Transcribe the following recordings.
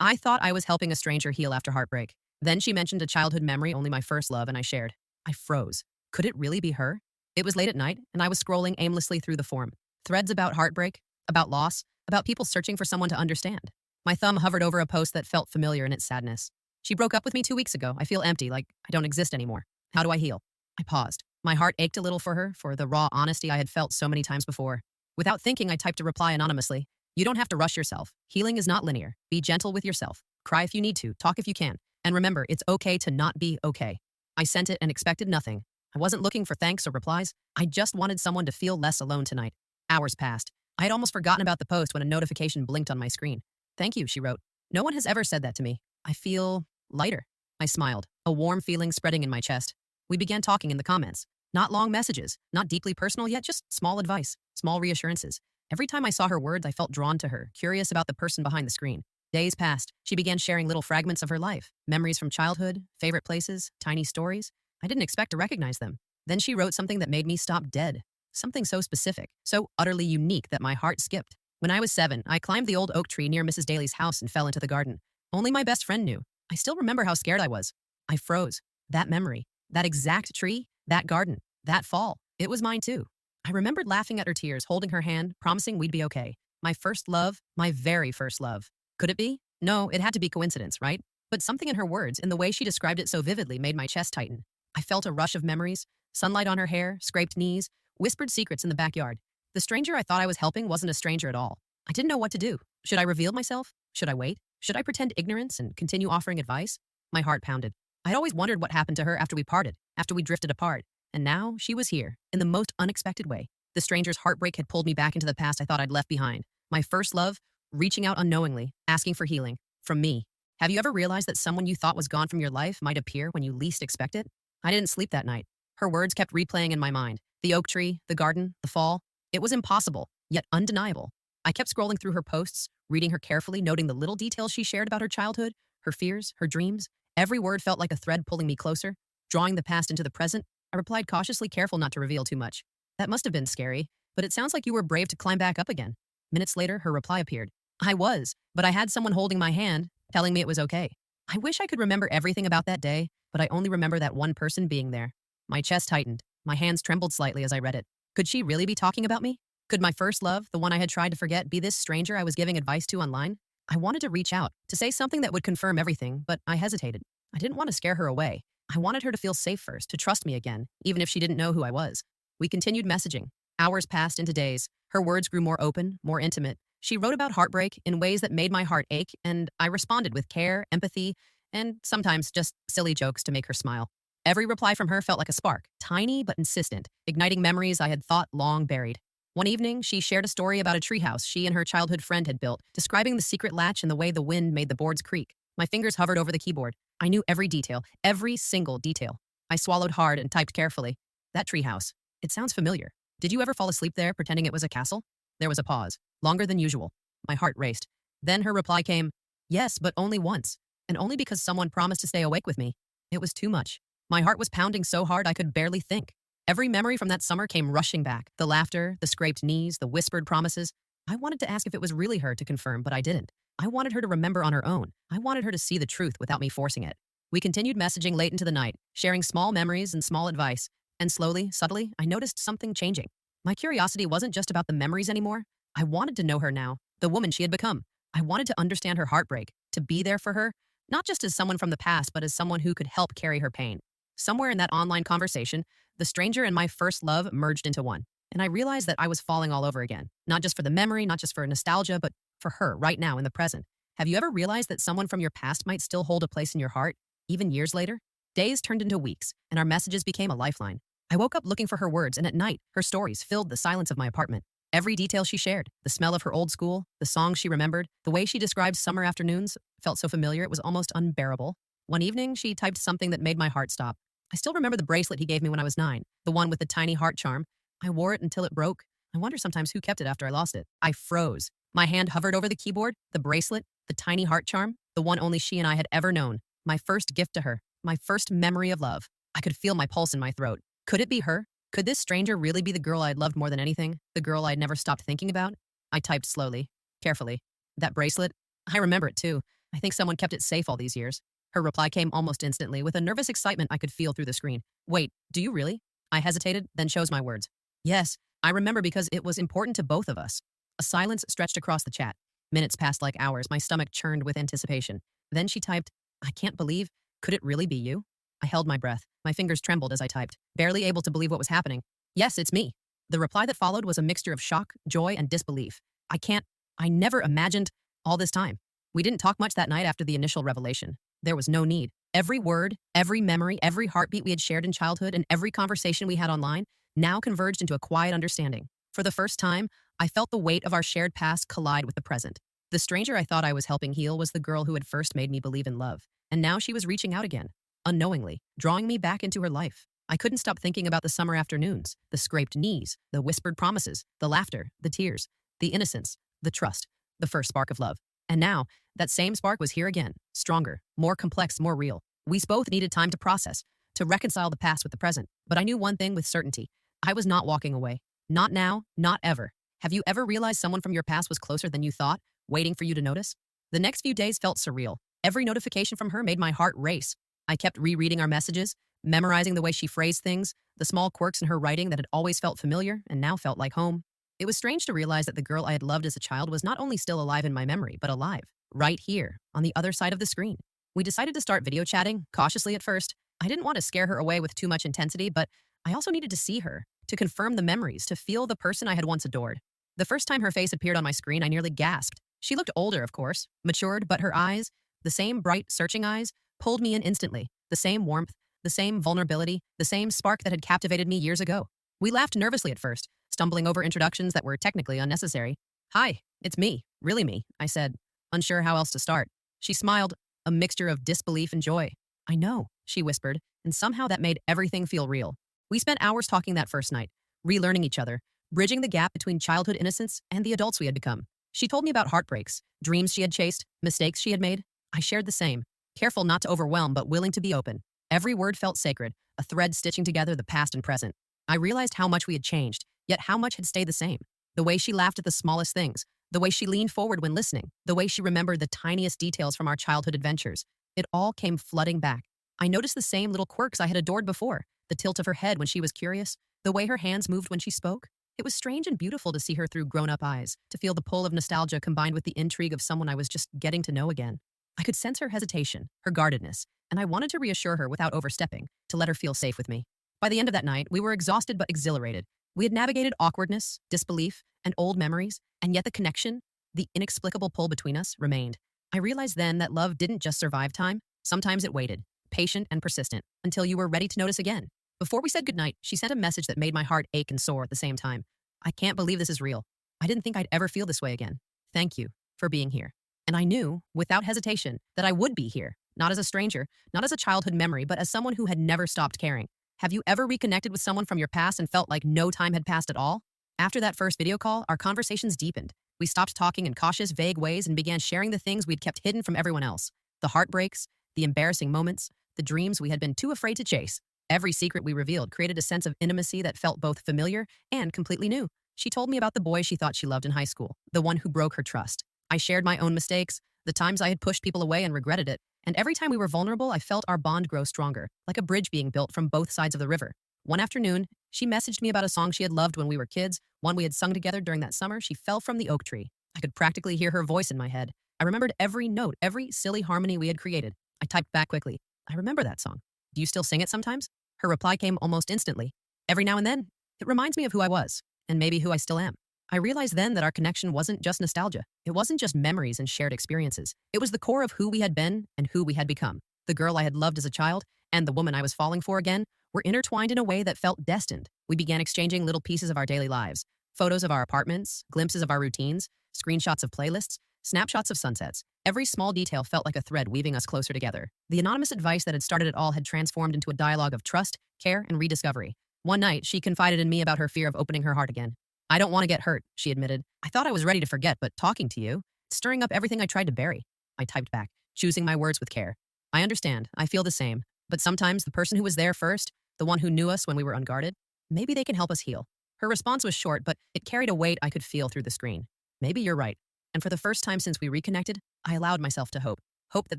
I thought I was helping a stranger heal after heartbreak. Then she mentioned a childhood memory, only my first love, and I shared. I froze. Could it really be her? It was late at night, and I was scrolling aimlessly through the forum. Threads about heartbreak, about loss, about people searching for someone to understand. My thumb hovered over a post that felt familiar in its sadness. She broke up with me 2 weeks ago. I feel empty, like I don't exist anymore. How do I heal? I paused. My heart ached a little for her, for the raw honesty I had felt so many times before. Without thinking, I typed a reply anonymously. You don't have to rush yourself. Healing is not linear. Be gentle with yourself. Cry if you need to. Talk if you can. And remember, it's okay to not be okay. I sent it and expected nothing. I wasn't looking for thanks or replies. I just wanted someone to feel less alone tonight. Hours passed. I had almost forgotten about the post when a notification blinked on my screen. Thank you, she wrote. No one has ever said that to me. I feel lighter. I smiled, a warm feeling spreading in my chest. We began talking in the comments. Not long messages, not deeply personal yet, just small advice, small reassurances. Every time I saw her words, I felt drawn to her, curious about the person behind the screen. Days passed. She began sharing little fragments of her life, memories from childhood, favorite places, tiny stories. I didn't expect to recognize them. Then she wrote something that made me stop dead. Something so specific, so utterly unique that my heart skipped. When I was 7, I climbed the old oak tree near Mrs. Daly's house and fell into the garden. Only my best friend knew. I still remember how scared I was. I froze. That memory, that exact tree, that garden, that fall, it was mine too. I remembered laughing at her tears, holding her hand, promising we'd be okay. My first love, my very first love. Could it be? No, it had to be coincidence, right? But something in her words, in the way she described it so vividly, made my chest tighten. I felt a rush of memories, sunlight on her hair, scraped knees, whispered secrets in the backyard. The stranger I thought I was helping wasn't a stranger at all. I didn't know what to do. Should I reveal myself? Should I wait? Should I pretend ignorance and continue offering advice? My heart pounded. I'd always wondered what happened to her after we parted, after we drifted apart. And now she was here, in the most unexpected way. The stranger's heartbreak had pulled me back into the past I thought I'd left behind. My first love, reaching out unknowingly, asking for healing. From me. Have you ever realized that someone you thought was gone from your life might appear when you least expect it? I didn't sleep that night. Her words kept replaying in my mind. The oak tree, the garden, the fall. It was impossible, yet undeniable. I kept scrolling through her posts, reading her carefully, noting the little details she shared about her childhood, her fears, her dreams. Every word felt like a thread pulling me closer, drawing the past into the present. I replied cautiously, careful not to reveal too much. That must have been scary, but it sounds like you were brave to climb back up again. Minutes later, her reply appeared. I was, but I had someone holding my hand, telling me it was okay. I wish I could remember everything about that day, but I only remember that one person being there. My chest tightened. My hands trembled slightly as I read it. Could she really be talking about me? Could my first love, the one I had tried to forget, be this stranger I was giving advice to online? I wanted to reach out, to say something that would confirm everything, but I hesitated. I didn't want to scare her away. I wanted her to feel safe first, to trust me again, even if she didn't know who I was. We continued messaging. Hours passed into days. Her words grew more open, more intimate. She wrote about heartbreak in ways that made my heart ache, and I responded with care, empathy, and sometimes just silly jokes to make her smile. Every reply from her felt like a spark, tiny but insistent, igniting memories I had thought long buried. One evening, she shared a story about a treehouse she and her childhood friend had built, describing the secret latch and the way the wind made the boards creak. My fingers hovered over the keyboard. I knew every detail, every single detail. I swallowed hard and typed carefully. That treehouse. It sounds familiar. Did you ever fall asleep there pretending it was a castle? There was a pause, longer than usual. My heart raced. Then her reply came, yes, but only once, and only because someone promised to stay awake with me. It was too much. My heart was pounding so hard I could barely think. Every memory from that summer came rushing back. The laughter, the scraped knees, the whispered promises. I wanted to ask if it was really her to confirm, but I didn't. I wanted her to remember on her own. I wanted her to see the truth without me forcing it. We continued messaging late into the night, sharing small memories and small advice. And slowly, subtly, I noticed something changing. My curiosity wasn't just about the memories anymore. I wanted to know her now, the woman she had become. I wanted to understand her heartbreak, to be there for her, not just as someone from the past, but as someone who could help carry her pain. Somewhere in that online conversation, the stranger and my first love merged into one. And I realized that I was falling all over again. Not just for the memory, not just for nostalgia, but for her right now in the present. Have you ever realized that someone from your past might still hold a place in your heart, even years later? Days turned into weeks, and our messages became a lifeline. I woke up looking for her words, and at night, her stories filled the silence of my apartment. Every detail she shared, the smell of her old school, the songs she remembered, the way she described summer afternoons felt so familiar it was almost unbearable. One evening, she typed something that made my heart stop. I still remember the bracelet he gave me when I was 9, the one with the tiny heart charm. I wore it until it broke. I wonder sometimes who kept it after I lost it. I froze. My hand hovered over the keyboard, the bracelet, the tiny heart charm, the one only she and I had ever known. My first gift to her, my first memory of love. I could feel my pulse in my throat. Could it be her? Could this stranger really be the girl I'd loved more than anything? The girl I'd never stopped thinking about? I typed slowly, carefully. That bracelet? I remember it too. I think someone kept it safe all these years. Her reply came almost instantly with a nervous excitement I could feel through the screen. Wait, do you really? I hesitated, then chose my words. Yes, I remember because it was important to both of us. A silence stretched across the chat. Minutes passed like hours, my stomach churned with anticipation. Then she typed, I can't believe, could it really be you? I held my breath. My fingers trembled as I typed, barely able to believe what was happening. Yes, it's me. The reply that followed was a mixture of shock, joy, and disbelief. I never imagined all this time. We didn't talk much that night after the initial revelation. There was no need. Every word, every memory, every heartbeat we had shared in childhood, and every conversation we had online now converged into a quiet understanding. For the first time, I felt the weight of our shared past collide with the present. The stranger I thought I was helping heal was the girl who had first made me believe in love, and now she was reaching out again, unknowingly, drawing me back into her life. I couldn't stop thinking about the summer afternoons, the scraped knees, the whispered promises, the laughter, the tears, the innocence, the trust, the first spark of love. And now, that same spark was here again, stronger, more complex, more real. We both needed time to process, to reconcile the past with the present. But I knew one thing with certainty. I was not walking away. Not now, not ever. Have you ever realized someone from your past was closer than you thought, waiting for you to notice? The next few days felt surreal. Every notification from her made my heart race. I kept rereading our messages, memorizing the way she phrased things, the small quirks in her writing that had always felt familiar and now felt like home. It was strange to realize that the girl I had loved as a child was not only still alive in my memory, but alive, right here, on the other side of the screen. We decided to start video chatting, cautiously at first. I didn't want to scare her away with too much intensity, but I also needed to see her, to confirm the memories, to feel the person I had once adored. The first time her face appeared on my screen, I nearly gasped. She looked older, of course, matured, but her eyes, the same bright, searching eyes, pulled me in instantly. The same warmth, the same vulnerability, the same spark that had captivated me years ago. We laughed nervously at first, stumbling over introductions that were technically unnecessary. Hi, it's me, really me, I said, unsure how else to start. She smiled, a mixture of disbelief and joy. I know, she whispered, and somehow that made everything feel real. We spent hours talking that first night, relearning each other, bridging the gap between childhood innocence and the adults we had become. She told me about heartbreaks, dreams she had chased, mistakes she had made. I shared the same, careful not to overwhelm but willing to be open. Every word felt sacred, a thread stitching together the past and present. I realized how much we had changed, yet how much had stayed the same. The way she laughed at the smallest things, the way she leaned forward when listening, the way she remembered the tiniest details from our childhood adventures. It all came flooding back. I noticed the same little quirks I had adored before, the tilt of her head when she was curious, the way her hands moved when she spoke. It was strange and beautiful to see her through grown-up eyes, to feel the pull of nostalgia combined with the intrigue of someone I was just getting to know again. I could sense her hesitation, her guardedness, and I wanted to reassure her without overstepping, to let her feel safe with me. By the end of that night, we were exhausted but exhilarated. We had navigated awkwardness, disbelief, and old memories, and yet the connection, the inexplicable pull between us, remained. I realized then that love didn't just survive time. Sometimes it waited, patient and persistent, until you were ready to notice again. Before we said goodnight, she sent a message that made my heart ache and soar at the same time. I can't believe this is real. I didn't think I'd ever feel this way again. Thank you for being here. And I knew, without hesitation, that I would be here, not as a stranger, not as a childhood memory, but as someone who had never stopped caring. Have you ever reconnected with someone from your past and felt like no time had passed at all? After that first video call, our conversations deepened. We stopped talking in cautious, vague ways and began sharing the things we'd kept hidden from everyone else. The heartbreaks, the embarrassing moments, the dreams we had been too afraid to chase. Every secret we revealed created a sense of intimacy that felt both familiar and completely new. She told me about the boy she thought she loved in high school, the one who broke her trust. I shared my own mistakes, the times I had pushed people away and regretted it, and every time we were vulnerable, I felt our bond grow stronger, like a bridge being built from both sides of the river. One afternoon, she messaged me about a song she had loved when we were kids, one we had sung together during that summer. She fell from the oak tree. I could practically hear her voice in my head. I remembered every note, every silly harmony we had created. I typed back quickly, I remember that song. Do you still sing it sometimes? Her reply came almost instantly. Every now and then, it reminds me of who I was, and maybe who I still am. I realized then that our connection wasn't just nostalgia. It wasn't just memories and shared experiences. It was the core of who we had been and who we had become. The girl I had loved as a child and the woman I was falling for again were intertwined in a way that felt destined. We began exchanging little pieces of our daily lives, photos of our apartments, glimpses of our routines, screenshots of playlists, snapshots of sunsets. Every small detail felt like a thread weaving us closer together. The anonymous advice that had started it all had transformed into a dialogue of trust, care, and rediscovery. One night, she confided in me about her fear of opening her heart again. I don't want to get hurt, she admitted. I thought I was ready to forget, but talking to you, it's stirring up everything I tried to bury. I typed back, choosing my words with care. I understand, I feel the same, but sometimes the person who was there first, the one who knew us when we were unguarded, maybe they can help us heal. Her response was short, but it carried a weight I could feel through the screen. Maybe you're right. And for the first time since we reconnected, I allowed myself to hope. Hope that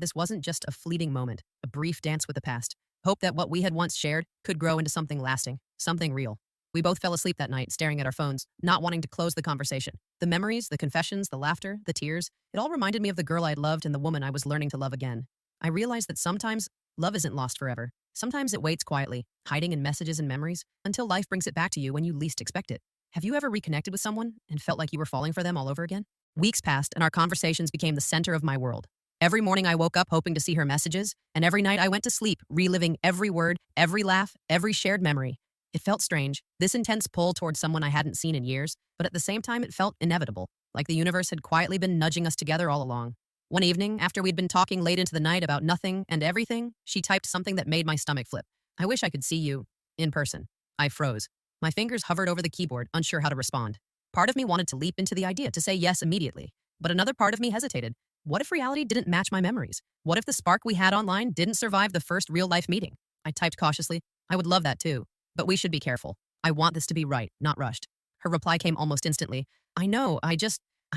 this wasn't just a fleeting moment, a brief dance with the past. Hope that what we had once shared could grow into something lasting, something real. We both fell asleep that night, staring at our phones, not wanting to close the conversation. The memories, the confessions, the laughter, the tears, it all reminded me of the girl I'd loved and the woman I was learning to love again. I realized that sometimes love isn't lost forever. Sometimes it waits quietly, hiding in messages and memories, until life brings it back to you when you least expect it. Have you ever reconnected with someone and felt like you were falling for them all over again? Weeks passed, and our conversations became the center of my world. Every morning I woke up hoping to see her messages, and every night I went to sleep, reliving every word, every laugh, every shared memory. It felt strange, this intense pull towards someone I hadn't seen in years, but at the same time it felt inevitable, like the universe had quietly been nudging us together all along. One evening, after we'd been talking late into the night about nothing and everything, she typed something that made my stomach flip. "I wish I could see you in person." I froze. My fingers hovered over the keyboard, unsure how to respond. Part of me wanted to leap into the idea, to say yes immediately, but another part of me hesitated. What if reality didn't match my memories? What if the spark we had online didn't survive the first real-life meeting? I typed cautiously, "I would love that too, but we should be careful. I want this to be right, not rushed." Her reply came almost instantly. "I know, I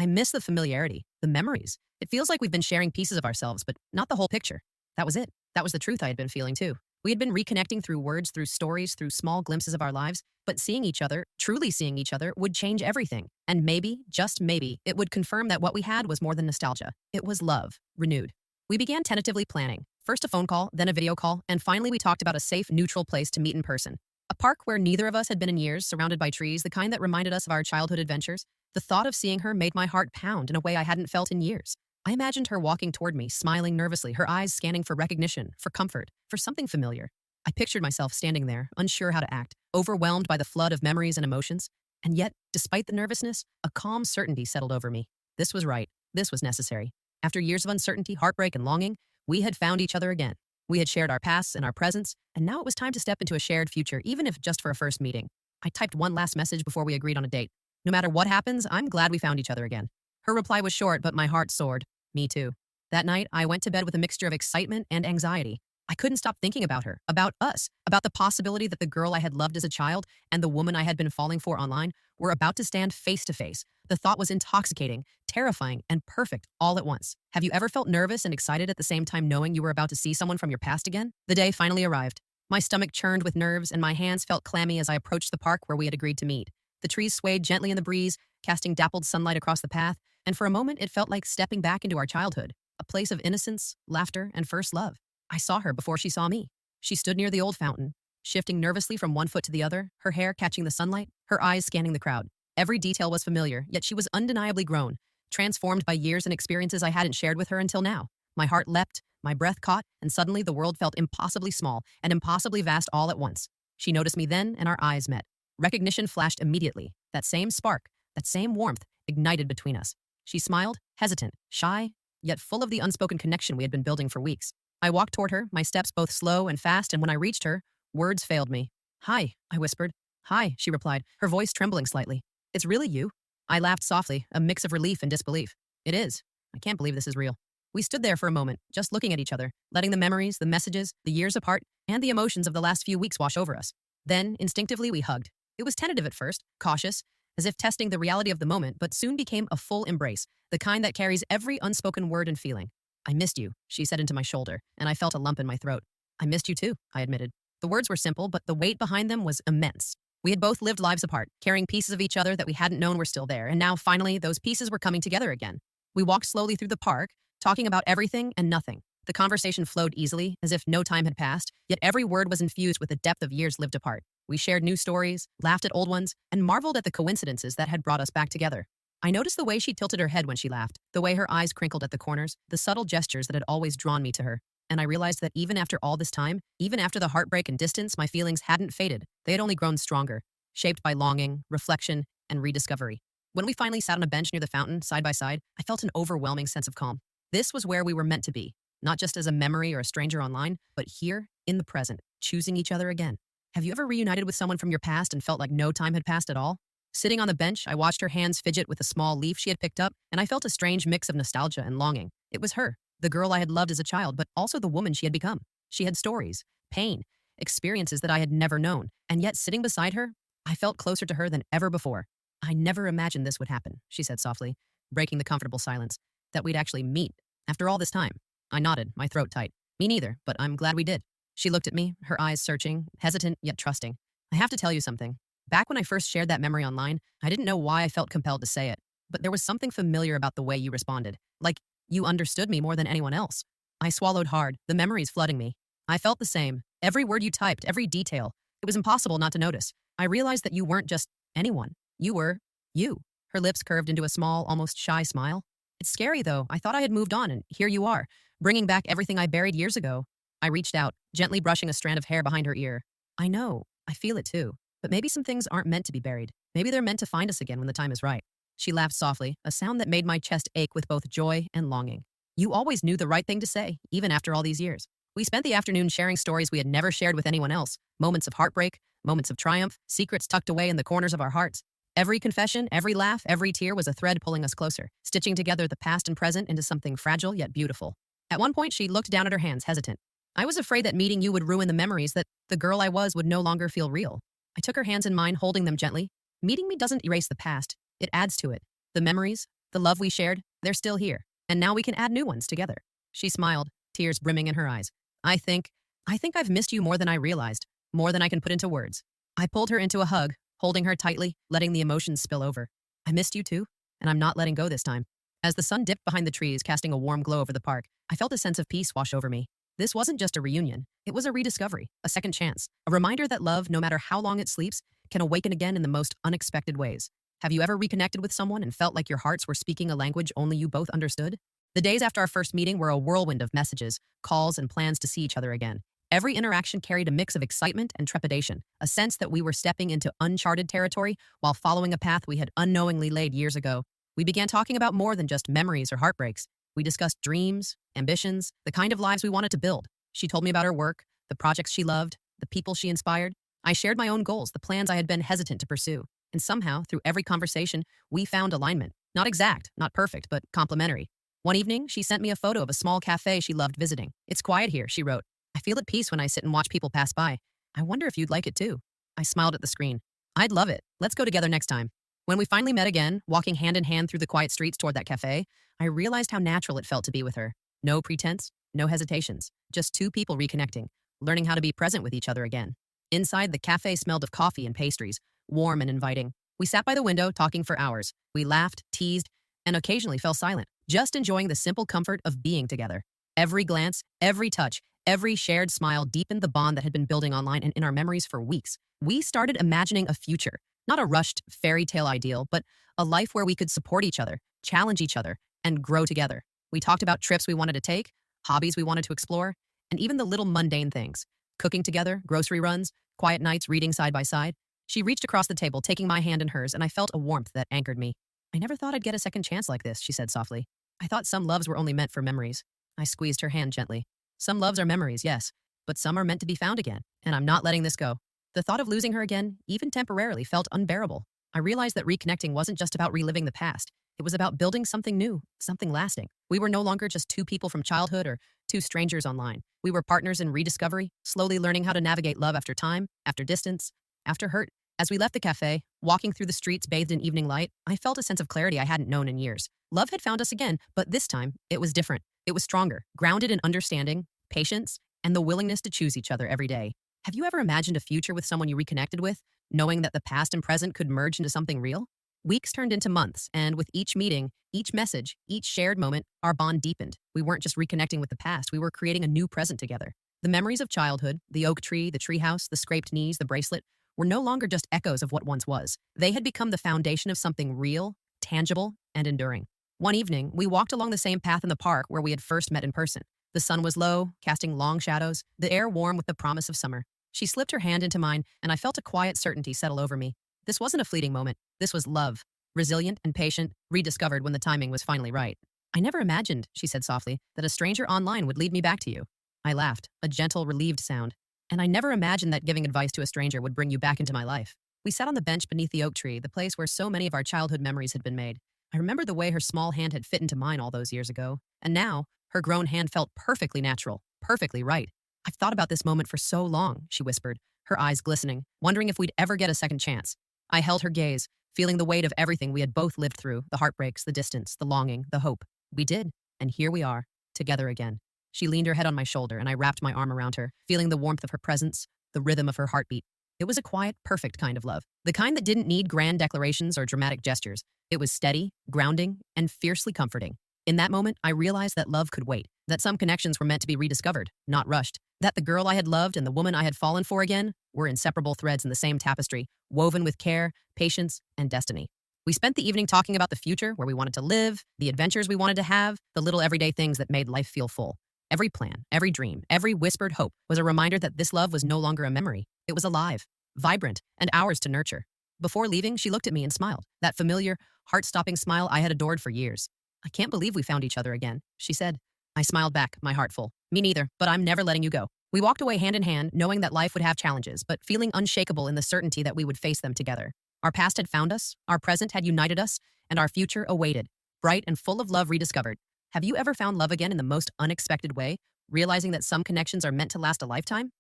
miss the familiarity, the memories. It feels like we've been sharing pieces of ourselves, but not the whole picture." That was it. That was the truth I had been feeling too. We had been reconnecting through words, through stories, through small glimpses of our lives, but seeing each other, truly seeing each other, would change everything. And maybe, just maybe, it would confirm that what we had was more than nostalgia. It was love, renewed. We began tentatively planning. First a phone call, then a video call, and finally we talked about a safe, neutral place to meet in person. A park where neither of us had been in years, surrounded by trees, the kind that reminded us of our childhood adventures. The thought of seeing her made my heart pound in a way I hadn't felt in years. I imagined her walking toward me, smiling nervously, her eyes scanning for recognition, for comfort, for something familiar. I pictured myself standing there, unsure how to act, overwhelmed by the flood of memories and emotions. And yet, despite the nervousness, a calm certainty settled over me. This was right. This was necessary. After years of uncertainty, heartbreak, and longing, we had found each other again. We had shared our pasts and our presents, and now it was time to step into a shared future, even if just for a first meeting. I typed one last message before we agreed on a date. "No matter what happens, I'm glad we found each other again." Her reply was short, but my heart soared. Me too. That night, I went to bed with a mixture of excitement and anxiety. I couldn't stop thinking about her, about us, about the possibility that the girl I had loved as a child and the woman I had been falling for online were about to stand face to face. The thought was intoxicating, terrifying, and perfect all at once. Have you ever felt nervous and excited at the same time knowing you were about to see someone from your past again? The day finally arrived. My stomach churned with nerves and my hands felt clammy as I approached the park where we had agreed to meet. The trees swayed gently in the breeze, casting dappled sunlight across the path, and for a moment it felt like stepping back into our childhood, a place of innocence, laughter, and first love. I saw her before she saw me. She stood near the old fountain, shifting nervously from one foot to the other, her hair catching the sunlight, her eyes scanning the crowd. Every detail was familiar, yet she was undeniably grown, transformed by years and experiences I hadn't shared with her until now. My heart leapt, my breath caught, and suddenly the world felt impossibly small and impossibly vast all at once. She noticed me then, and our eyes met. Recognition flashed immediately. That same spark, that same warmth, ignited between us. She smiled, hesitant, shy, yet full of the unspoken connection we had been building for weeks. I walked toward her, my steps both slow and fast, and when I reached her, words failed me. "Hi," I whispered. "Hi," she replied, her voice trembling slightly. "It's really you?" I laughed softly, a mix of relief and disbelief. "It is. I can't believe this is real." We stood there for a moment, just looking at each other, letting the memories, the messages, the years apart, and the emotions of the last few weeks wash over us. Then, instinctively, we hugged. It was tentative at first, cautious, as if testing the reality of the moment, but soon became a full embrace, the kind that carries every unspoken word and feeling. "I missed you," she said into my shoulder, and I felt a lump in my throat. "I missed you too," I admitted. The words were simple, but the weight behind them was immense. We had both lived lives apart, carrying pieces of each other that we hadn't known were still there, and now, finally, those pieces were coming together again. We walked slowly through the park, talking about everything and nothing. The conversation flowed easily, as if no time had passed, yet every word was infused with the depth of years lived apart. We shared new stories, laughed at old ones, and marveled at the coincidences that had brought us back together. I noticed the way she tilted her head when she laughed, the way her eyes crinkled at the corners, the subtle gestures that had always drawn me to her. And I realized that even after all this time, even after the heartbreak and distance, my feelings hadn't faded. They had only grown stronger, shaped by longing, reflection, and rediscovery. When we finally sat on a bench near the fountain, side by side, I felt an overwhelming sense of calm. This was where we were meant to be, not just as a memory or a stranger online, but here, in the present, choosing each other again. Have you ever reunited with someone from your past and felt like no time had passed at all? Sitting on the bench, I watched her hands fidget with a small leaf she had picked up, and I felt a strange mix of nostalgia and longing. It was her, the girl I had loved as a child, but also the woman she had become. She had stories, pain, experiences that I had never known, and yet sitting beside her, I felt closer to her than ever before. "I never imagined this would happen," she said softly, breaking the comfortable silence, "that we'd actually meet after all this time. I nodded, my throat tight. Me neither, but I'm glad we did. She looked at me, her eyes searching, hesitant yet trusting. I have to tell you something. Back when I first shared that memory online, I didn't know why I felt compelled to say it, but there was something familiar about the way you responded. Like, you understood me more than anyone else. I swallowed hard, the memories flooding me. I felt the same. Every word you typed, every detail. It was impossible not to notice. I realized that you weren't just anyone. You were you. Her lips curved into a small, almost shy smile. It's scary, though. I thought I had moved on, and here you are, bringing back everything I buried years ago. I reached out, gently brushing a strand of hair behind her ear. I know. I feel it too. But maybe some things aren't meant to be buried. Maybe they're meant to find us again when the time is right. She laughed softly, a sound that made my chest ache with both joy and longing. You always knew the right thing to say, even after all these years. We spent the afternoon sharing stories we had never shared with anyone else, moments of heartbreak, moments of triumph, secrets tucked away in the corners of our hearts. Every confession, every laugh, every tear was a thread pulling us closer, stitching together the past and present into something fragile yet beautiful. At one point, she looked down at her hands, hesitant. I was afraid that meeting you would ruin the memories, that the girl I was would no longer feel real. I took her hands in mine, holding them gently. Meeting me doesn't erase the past. It adds to it. The memories, the love we shared, they're still here. And now we can add new ones together. She smiled, tears brimming in her eyes. I think I've missed you more than I realized, more than I can put into words. I pulled her into a hug, holding her tightly, letting the emotions spill over. I missed you too, and I'm not letting go this time. As the sun dipped behind the trees, casting a warm glow over the park, I felt a sense of peace wash over me. This wasn't just a reunion. It was a rediscovery, a second chance, a reminder that love, no matter how long it sleeps, can awaken again in the most unexpected ways. Have you ever reconnected with someone and felt like your hearts were speaking a language only you both understood? The days after our first meeting were a whirlwind of messages, calls, and plans to see each other again. Every interaction carried a mix of excitement and trepidation, a sense that we were stepping into uncharted territory while following a path we had unknowingly laid years ago. We began talking about more than just memories or heartbreaks. We discussed dreams, ambitions, the kind of lives we wanted to build. She told me about her work, the projects she loved, the people she inspired. I shared my own goals, the plans I had been hesitant to pursue. And somehow, through every conversation, we found alignment. Not exact, not perfect, but complementary. One evening, she sent me a photo of a small cafe she loved visiting. It's quiet here, she wrote. I feel at peace when I sit and watch people pass by. I wonder if you'd like it too. I smiled at the screen. I'd love it. Let's go together next time. When we finally met again, walking hand in hand through the quiet streets toward that cafe, I realized how natural it felt to be with her. No pretense, no hesitations. Just two people reconnecting, learning how to be present with each other again. Inside, the cafe smelled of coffee and pastries, warm and inviting. We sat by the window, talking for hours. We laughed, teased, and occasionally fell silent, just enjoying the simple comfort of being together. Every glance, every touch, every shared smile deepened the bond that had been building online and in our memories for weeks. We started imagining a future, not a rushed fairy tale ideal, but a life where we could support each other, challenge each other, and grow together. We talked about trips we wanted to take, hobbies we wanted to explore, and even the little mundane things. Cooking together, grocery runs, quiet nights reading side by side. She reached across the table, taking my hand in hers, and I felt a warmth that anchored me. I never thought I'd get a second chance like this, she said softly. I thought some loves were only meant for memories. I squeezed her hand gently. Some loves are memories, yes, but some are meant to be found again, and I'm not letting this go. The thought of losing her again, even temporarily, felt unbearable. I realized that reconnecting wasn't just about reliving the past. It was about building something new, something lasting. We were no longer just two people from childhood or two strangers online. We were partners in rediscovery, slowly learning how to navigate love after time, after distance, after hurt. As we left the cafe, walking through the streets bathed in evening light, I felt a sense of clarity I hadn't known in years. Love had found us again, but this time, it was different. It was stronger, grounded in understanding, patience, and the willingness to choose each other every day. Have you ever imagined a future with someone you reconnected with, knowing that the past and present could merge into something real? Weeks turned into months, and with each meeting, each message, each shared moment, our bond deepened. We weren't just reconnecting with the past, we were creating a new present together. The memories of childhood, the oak tree, the treehouse, the scraped knees, the bracelet, were no longer just echoes of what once was. They had become the foundation of something real, tangible, and enduring. One evening, we walked along the same path in the park where we had first met in person. The sun was low, casting long shadows, the air warm with the promise of summer. She slipped her hand into mine, and I felt a quiet certainty settle over me. This wasn't a fleeting moment. This was love, resilient and patient, rediscovered when the timing was finally right. I never imagined, she said softly, that a stranger online would lead me back to you. I laughed, a gentle, relieved sound. And I never imagined that giving advice to a stranger would bring you back into my life. We sat on the bench beneath the oak tree, the place where so many of our childhood memories had been made. I remembered the way her small hand had fit into mine all those years ago. And now, her grown hand felt perfectly natural, perfectly right. I've thought about this moment for so long, she whispered, her eyes glistening, wondering if we'd ever get a second chance. I held her gaze, feeling the weight of everything we had both lived through, the heartbreaks, the distance, the longing, the hope. We did, and here we are, together again. She leaned her head on my shoulder, and I wrapped my arm around her, feeling the warmth of her presence, the rhythm of her heartbeat. It was a quiet, perfect kind of love. The kind that didn't need grand declarations or dramatic gestures. It was steady, grounding, and fiercely comforting. In that moment, I realized that love could wait, that some connections were meant to be rediscovered, not rushed, that the girl I had loved and the woman I had fallen for again were inseparable threads in the same tapestry, woven with care, patience, and destiny. We spent the evening talking about the future, where we wanted to live, the adventures we wanted to have, the little everyday things that made life feel full. Every plan, every dream, every whispered hope was a reminder that this love was no longer a memory. It was alive, vibrant, and ours to nurture. Before leaving, she looked at me and smiled, that familiar, heart-stopping smile I had adored for years. "I can't believe we found each other again," she said. I smiled back, my heart full. "Me neither, but I'm never letting you go." We walked away hand in hand, knowing that life would have challenges, but feeling unshakable in the certainty that we would face them together. Our past had found us, our present had united us, and our future awaited, bright and full of love rediscovered. Have you ever found love again in the most unexpected way, realizing that some connections are meant to last a lifetime?